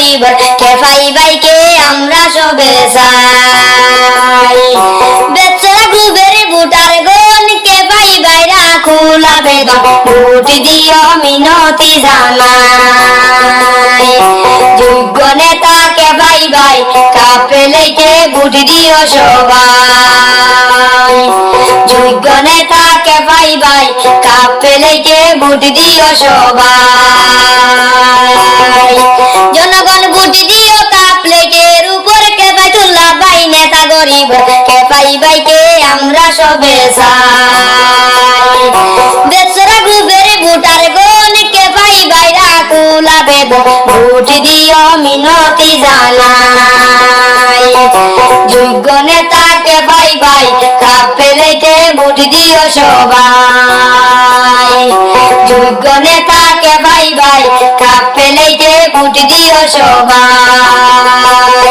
গরিব কে পাইবাইকে আমরা সবে চাই বেচারা গ্রুপের ভোটার গণ কে পাইবাইরা খোলা বেদন ভোট দিও মিনতি জানাই যোগ্য নেতা কে পাইবাই কাপেলেকে ভোট দিও সবাই যোগ্য নেতা কে পাইবাই কাপেলেকে ভোট দিও সবাই জনগণ ভোট দিও কাপলেটের উপর কে বাইতুল্লাহ বাই নেতা গরিব কে পাইবাইকে আমরা সবে চাই বেচারা গ্রুপের ভোটার গণ কে পাইবাইরা কুলা বেদ ভোট দিও মিনতি জানাই যোগ্য নেতা কে পাইবাই কাপেলেটে ভোট দিও সবাই যোগ্য নেতা কে পাইবাই কাপেলেটে ভোট দিও সবাই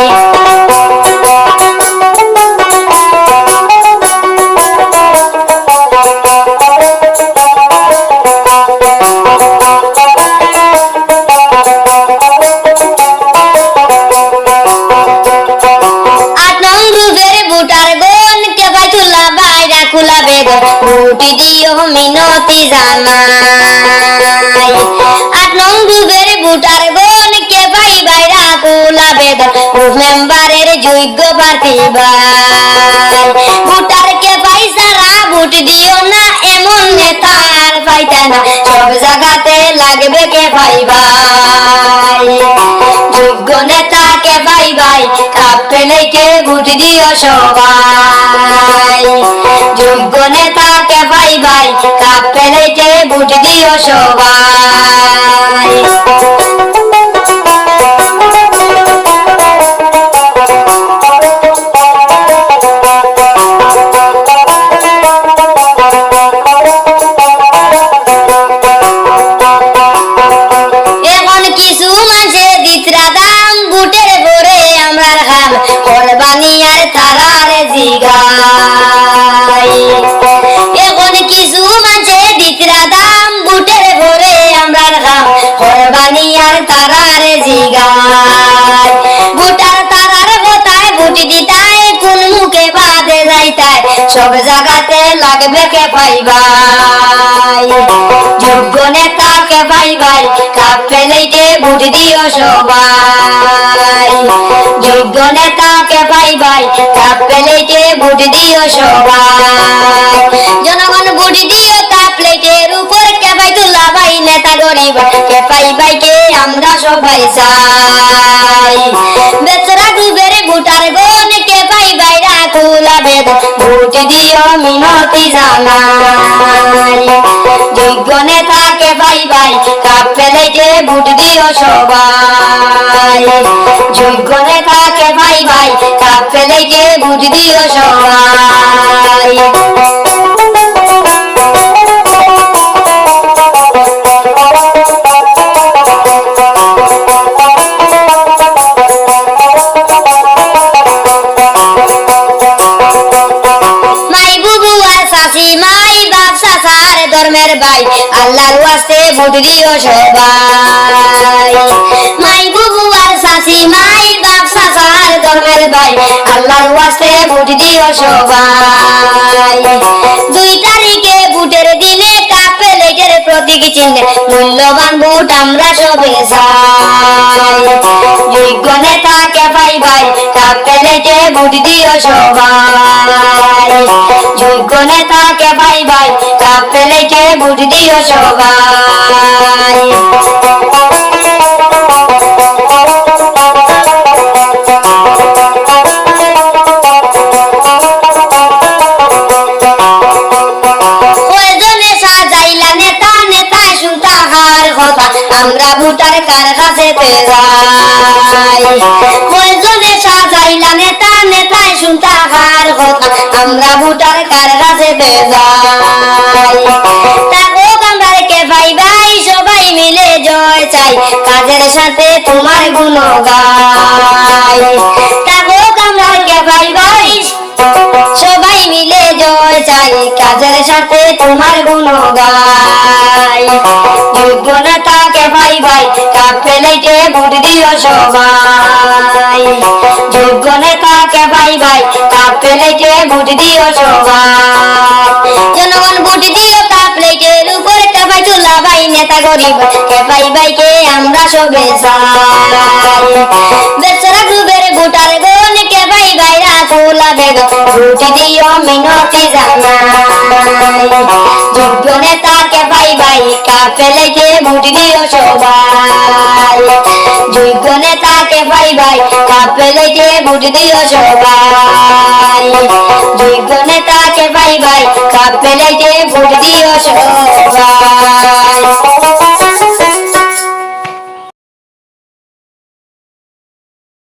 ভোট দিও মিনতি জানাই ৮ নং গ্রুপের ভোটার গণ কে পাইবাইরা কুলা বেদন গ্রুপ মেম্বারের যোগ্য প্রার্থী ভাই ভোটার কে পাইসারা ভোট দিও না এমন নেতার পাইতা না সব জায়গাতে লাগবে কে পাইবাই যোগ্য নেতা কে পাইবাই কাপেলেকে ভোট দিও সবাই যোগ্য নেতা কে পাইবাই কাপেলেকে ভোট দিও সবাই এখন কিছু মাঝে দিতরা দাম ভোটের পরে আমরা খাম কোরবানিয়ার তারারে জিগাই এখন কিছু মাঝে দিতরা দাম ভোটের পরে আমরা খাম কোরবানিয়ার তারারে জিগাই ভোটার তারার কথায় ভোট দিতাই কোন মুখে বাদে যাইতাই সব জায়গাতে লাগবে কে পাইবাই যোগ্য নেতা কে পাইবাই কাপেলেটে ভোট দিও সবাই যোগ্য নেতা কে পাইবাই কাপেলেটে ভোট দিও সবাই জনগণ ভোট দিও কাপলেটের উপর কে বাইতুল্লাহ বাই নেতা গরিব কে পাইবাইকে আমরা সবাই চাই বেচারা গ্রুপের ভোটার গণ কে পাইবাইরা খোলা বেদ ভোট দিও মিনতি জানাই যোগ্য নেতা কে পাইবাই কাপেলেটে ভোট দিও সবাই যোগ্য নেতা কে পাইবাই কাপেলেটে ভোট দিও সবাই ধর্মের ভাই আল্লাহর ওয়াস্তে ভোট দিও সবাই মাই বুবু আর শাশি মাই বাপ সাসার ধর্মের ভাই আল্লাহর ওয়াস্তে ভোট দিও সবাই 2 তারিখে ভোটের দিনে কাপেলেটের প্রতীক চিহ্নে মূল্যবান ভোট আমরা সবে চাই যোগ্য নেতা কে পাইবাই কাপেলেটে ভোট দিও সবাই যোগ্য নেতা কে পাইবাই কাপেলেটে ভোট দিও সবাই আমরা ভোটার কার কাছে যাই কয়জনে সাজাইলা নেতা নেতায় শুনতা হার কথা আমরা ভোটার কার কাছে যাই তাকো আমরা কে ভাই ভাই সবাই মিলে জয় চাই কাজের সাথে তোমার গুণ গাই তাকো আমরা কে ভাই ভাই সবাই মিলে জয় চাই কাজের সাথে তোমার গুণগাই যোগ্য নেতাকে ভাই ভাই কাপ প্লেটে ভোট দিও সবাই যোগ্য নেতাকে ভাই ভাই কাপ প্লেটে ভোট দিও সবাই জনগণ ভোট দিও কাপ প্লেটের উপর কাপাই চুলা ভাই নেতা গরিব কে ভাই ভাইকে আমরা সবে চাই বেচারা গ্রুপের ভোটার গণ কে ভাই ভাইরা খোলা বেগ ভোট দিও মিনতি জানাই যোগ্য নেতাকে ভাই ভাই কাপ প্লেটে ভোট দিও সবাই যোগ্য নেতাকে ভাই ভাই কাপ প্লেটে ভোট দিও সবাই যোগ্য নেতাকে ভাই ভাই কাপ প্লেটে